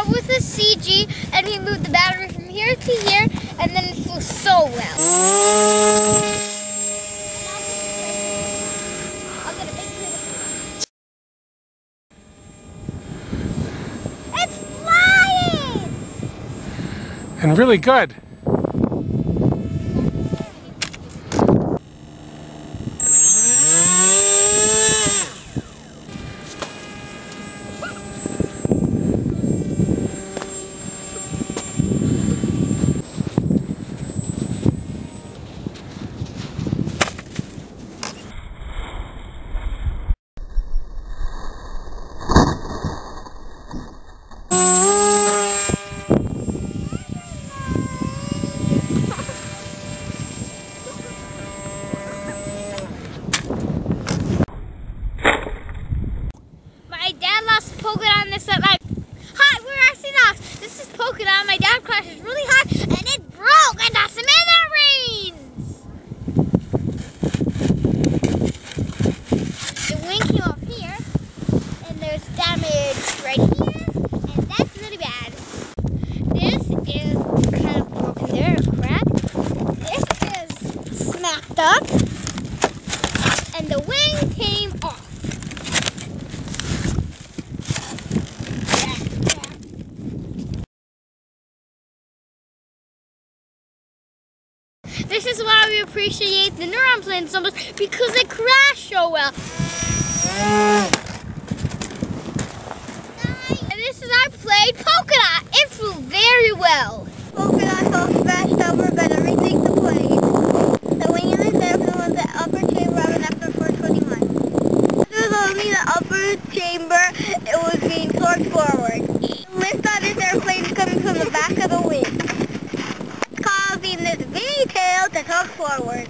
start with the CG, and we moved the battery from here to here, and then it flew so well. I'll get a big picture. It's flying! And really good. POLKADOT on this side. Hi, we're RCDOX. This is POLKADOT. My dad crashed really hard and it broke into smithereens. The wing came off here and there's damage right here and that's really bad. This is kind of broken there, a crack. This is smacked up and the wing came off. This is why we appreciate the neuron plane so much, because they crash so well. And this is our plane, POLKADOT. It flew very well. POLKADOT all smashed over, but everything's the plane. The wing and the tail was the upper chamber of an F-421. This was only the upper chamber, it was being torqued forward. The lift on this airplane is coming from the back of the wing, causing this V tail to torque forward.